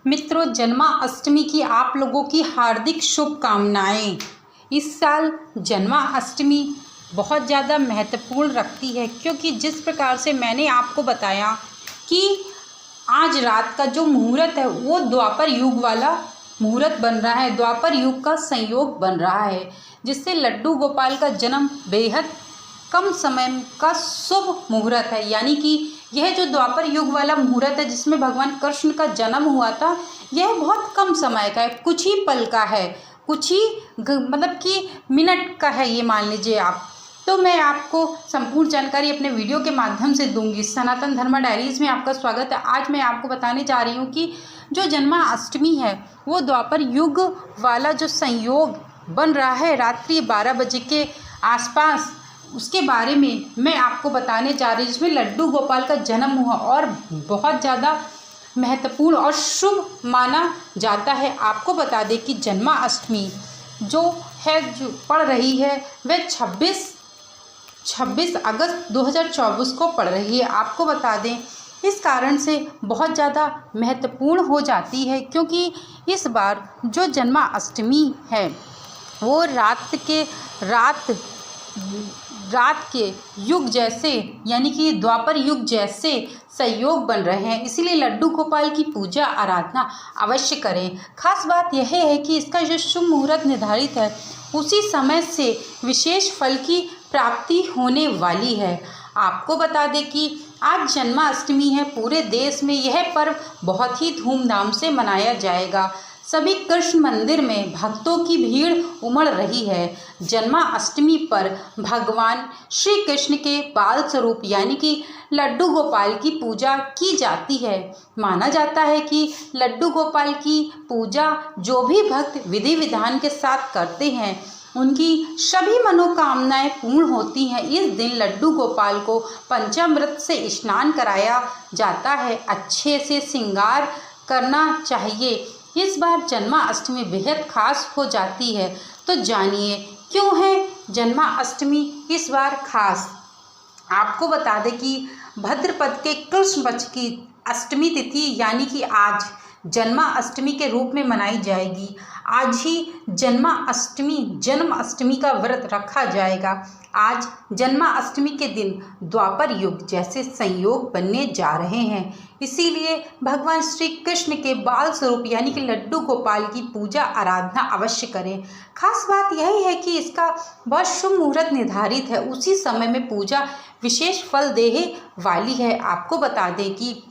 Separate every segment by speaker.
Speaker 1: मित्रों, जन्माष्टमी की आप लोगों की हार्दिक शुभकामनाएं। इस साल जन्माष्टमी बहुत ज़्यादा महत्वपूर्ण रखती है, क्योंकि जिस प्रकार से मैंने आपको बताया कि आज रात का जो मुहूर्त है वो द्वापर युग वाला मुहूर्त बन रहा है, द्वापर युग का संयोग बन रहा है, जिससे लड्डू गोपाल का जन्म बेहद कम समय का शुभ मुहूर्त है। यानी कि यह जो द्वापर युग वाला मुहूर्त है जिसमें भगवान कृष्ण का जन्म हुआ था, यह बहुत कम समय का है, कुछ ही पल का है, कुछ ही मतलब कि मिनट का है, ये मान लीजिए आप। तो मैं आपको संपूर्ण जानकारी अपने वीडियो के माध्यम से दूंगी। सनातन धर्म डायरीज में आपका स्वागत है। आज मैं आपको बताने जा रही हूँ कि जो जन्माष्टमी है वो द्वापर युग वाला जो संयोग बन रहा है रात्रि 12 बजे के आसपास, उसके बारे में मैं आपको बताने जा रही हूँ, जिसमें लड्डू गोपाल का जन्म हुआ और बहुत ज़्यादा महत्वपूर्ण और शुभ माना जाता है। आपको बता दें कि जन्माष्टमी जो पड़ रही है वह 26 अगस्त 2024 को पड़ रही है। आपको बता दें इस कारण से बहुत ज़्यादा महत्वपूर्ण हो जाती है, क्योंकि इस बार जो जन्माष्टमी है वो रात के युग जैसे, यानी कि द्वापर युग जैसे संयोग बन रहे हैं। इसीलिए लड्डू गोपाल की पूजा आराधना अवश्य करें। खास बात यह है कि इसका जो शुभ मुहूर्त निर्धारित है उसी समय से विशेष फल की प्राप्ति होने वाली है। आपको बता दें कि आज जन्माष्टमी है, पूरे देश में यह पर्व बहुत ही धूमधाम से मनाया जाएगा। सभी कृष्ण मंदिर में भक्तों की भीड़ उमड़ रही है। जन्माष्टमी पर भगवान श्री कृष्ण के बाल स्वरूप यानी कि लड्डू गोपाल की पूजा की जाती है। माना जाता है कि लड्डू गोपाल की पूजा जो भी भक्त विधि विधान के साथ करते हैं उनकी सभी मनोकामनाएं पूर्ण होती हैं। इस दिन लड्डू गोपाल को पंचामृत से स्नान कराया जाता है, अच्छे से श्रृंगार करना चाहिए। इस बार जन्माष्टमी बेहद खास हो जाती है, तो जानिए क्यों है जन्माष्टमी इस बार खास। आपको बता दें कि भाद्रपद के कृष्ण पक्ष की अष्टमी तिथि यानी कि आज जन्माष्टमी के रूप में मनाई जाएगी। आज ही जन्माष्टमी का व्रत रखा जाएगा। आज जन्माष्टमी के दिन द्वापर युग जैसे संयोग बनने जा रहे हैं। इसीलिए भगवान श्री कृष्ण के बाल स्वरूप यानी कि लड्डू गोपाल की पूजा आराधना अवश्य करें। खास बात यही है कि इसका बहुत शुभ मुहूर्त निर्धारित है, उसी समय में पूजा विशेष फल देने वाली है। आपको बता दें कि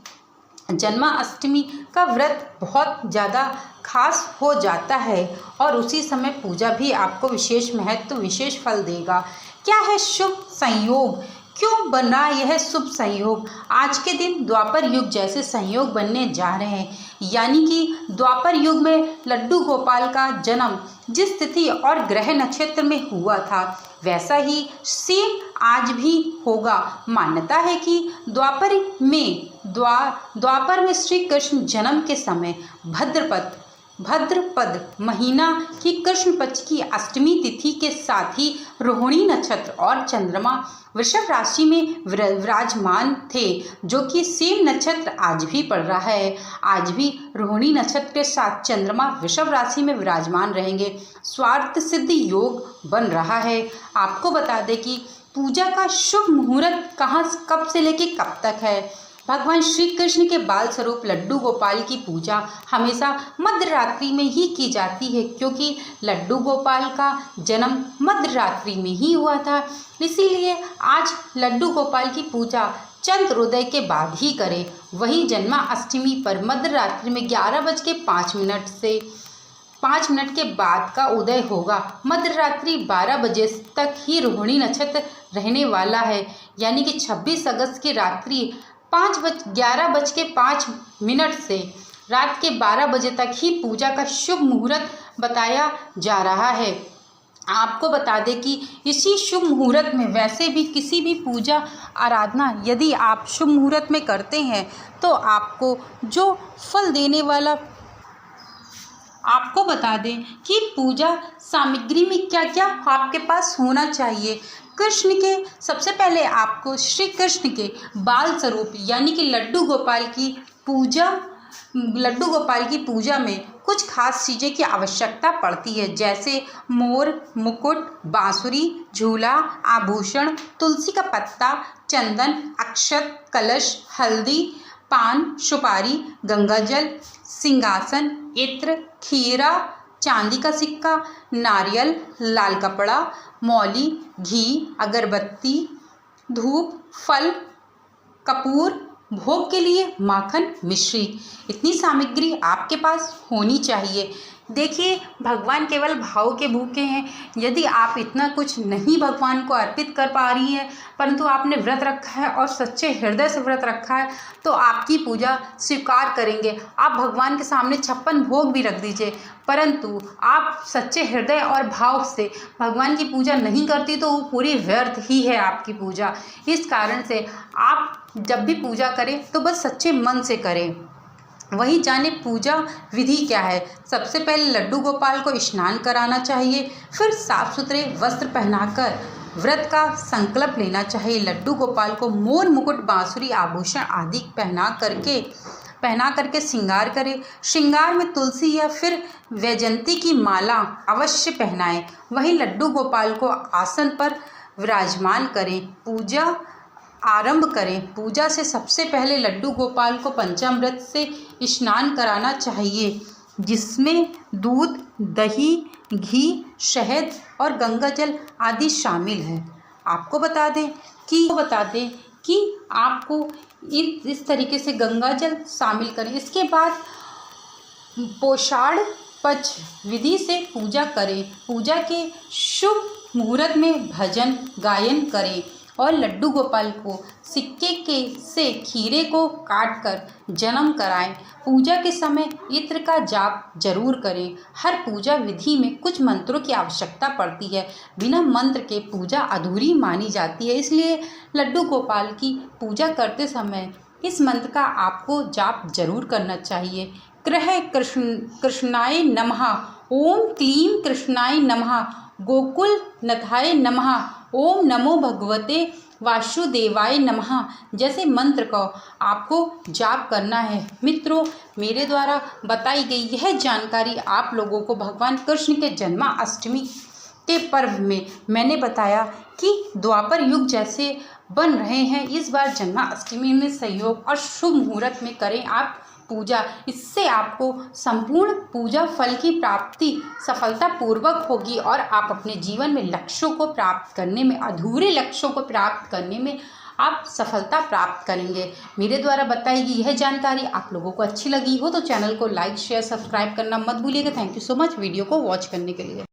Speaker 1: जन्माष्टमी का व्रत बहुत ज़्यादा खास हो जाता है और उसी समय पूजा भी आपको विशेष महत्व विशेष फल देगा। क्या है शुभ संयोग, क्यों बना यह शुभ संयोग? आज के दिन द्वापर युग जैसे संयोग बनने जा रहे हैं, यानी कि द्वापर युग में लड्डू गोपाल का जन्म जिस तिथि और ग्रह नक्षत्र में हुआ था वैसा ही सेम आज भी होगा। मान्यता है कि द्वापर में श्री कृष्ण जन्म के समय भाद्रपद महीना की कृष्ण पक्ष की अष्टमी तिथि के साथ ही रोहिणी नक्षत्र और चंद्रमा वृषभ राशि में विराजमान थे, जो कि सेम नक्षत्र आज भी पड़ रहा है। आज भी रोहिणी नक्षत्र के साथ चंद्रमा वृषभ राशि में विराजमान रहेंगे। स्वार्थ सिद्धि योग बन रहा है। आपको बता दें कि पूजा का शुभ मुहूर्त कब से लेके कब तक है। भगवान श्री कृष्ण के बाल स्वरूप लड्डू गोपाल की पूजा हमेशा मध्य रात्रि में ही की जाती है, क्योंकि लड्डू गोपाल का जन्म मध्य रात्रि में ही हुआ था। इसीलिए आज लड्डू गोपाल की पूजा चंद्रोदय के बाद ही करें। वहीं जन्माष्टमी पर मध्य रात्रि में 11:05 से 5 मिनट के बाद का उदय होगा। मध्य रात्रि 12 बजे तक ही रोहिणी नक्षत्र रहने वाला है, यानी कि 26 अगस्त की रात्रि 11:05 से रात के 12 बजे तक ही पूजा का शुभ मुहूर्त बताया जा रहा है। आपको बता दें कि इसी शुभ मुहूर्त में वैसे भी किसी भी पूजा आराधना यदि आप शुभ मुहूर्त में करते हैं तो आपको जो फल देने वाला, आपको बता दें कि पूजा सामग्री में क्या क्या आपके पास होना चाहिए। कृष्ण के सबसे पहले आपको श्री कृष्ण के बाल स्वरूप यानी कि लड्डू गोपाल की पूजा लड्डू गोपाल की पूजा में कुछ खास चीज़ें की आवश्यकता पड़ती है, जैसे मोर, मुकुट, बांसुरी, झूला, आभूषण, तुलसी का पत्ता, चंदन, अक्षत, कलश, हल्दी, पान, सुपारी, गंगाजल, सिंहासन, इत्र, खीरा, चांदी का सिक्का, नारियल, लाल कपड़ा, मौली, घी, अगरबत्ती, धूप, फल, कपूर, भोग के लिए माखन, मिश्री। इतनी सामग्री आपके पास होनी चाहिए। देखिए, भगवान केवल भाव के भूखे हैं। यदि आप इतना कुछ नहीं भगवान को अर्पित कर पा रही हैं, परंतु आपने व्रत रखा है और सच्चे हृदय से व्रत रखा है, तो आपकी पूजा स्वीकार करेंगे। आप भगवान के सामने 56 भोग भी रख दीजिए, परंतु आप सच्चे हृदय और भाव से भगवान की पूजा नहीं करती तो वो पूरी व्यर्थ ही है आपकी पूजा। इस कारण से आप जब भी पूजा करें तो बस सच्चे मन से करें। वही जाने पूजा विधि क्या है। सबसे पहले लड्डू गोपाल को स्नान कराना चाहिए, फिर साफ सुथरे वस्त्र पहनाकर व्रत का संकल्प लेना चाहिए। लड्डू गोपाल को मोर, मुकुट, बांसुरी, आभूषण आदि पहना करके श्रृंगार करें। श्रृंगार में तुलसी या फिर वैजयंती की माला अवश्य पहनाएं। वहीं लड्डू गोपाल को आसन पर विराजमान करें। पूजा आरंभ करें। पूजा से सबसे पहले लड्डू गोपाल को पंचामृत से स्नान कराना चाहिए, जिसमें दूध, दही, घी, शहद और गंगाजल आदि शामिल है। आपको बता दें कि आपको इस तरीके से गंगाजल शामिल करें। इसके बाद पोषाढ़ पक्ष विधि से पूजा करें। पूजा के शुभ मुहूर्त में भजन गायन करें और लड्डू गोपाल को सिक्के से खीरे को काटकर जन्म कराएं। पूजा के समय इत्र का जाप जरूर करें। हर पूजा विधि में कुछ मंत्रों की आवश्यकता पड़ती है। बिना मंत्र के पूजा अधूरी मानी जाती है, इसलिए लड्डू गोपाल की पूजा करते समय इस मंत्र का आपको जाप जरूर करना चाहिए। कृष्णाय नमः, ओम क्लीं कृष्णाय नमः, गोकुल नथाय नमः, ओम नमो भगवते वासुदेवाय नमः जैसे मंत्र को आपको जाप करना है। मित्रों, मेरे द्वारा बताई गई यह जानकारी आप लोगों को भगवान कृष्ण के जन्माष्टमी के पर्व में मैंने बताया कि द्वापर युग जैसे बन रहे हैं। इस बार जन्माष्टमी में सहयोग और शुभ मुहूर्त में करें आप पूजा। इससे आपको संपूर्ण पूजा फल की प्राप्ति सफलतापूर्वक होगी और आप अपने जीवन में लक्ष्यों को प्राप्त करने में, अधूरे लक्ष्यों को प्राप्त करने में आप सफलता प्राप्त करेंगे। मेरे द्वारा बताई गई यह जानकारी आप लोगों को अच्छी लगी हो तो चैनल को लाइक, शेयर, सब्सक्राइब करना मत भूलिएगा। Thank you so much video को वॉच करने के लिए।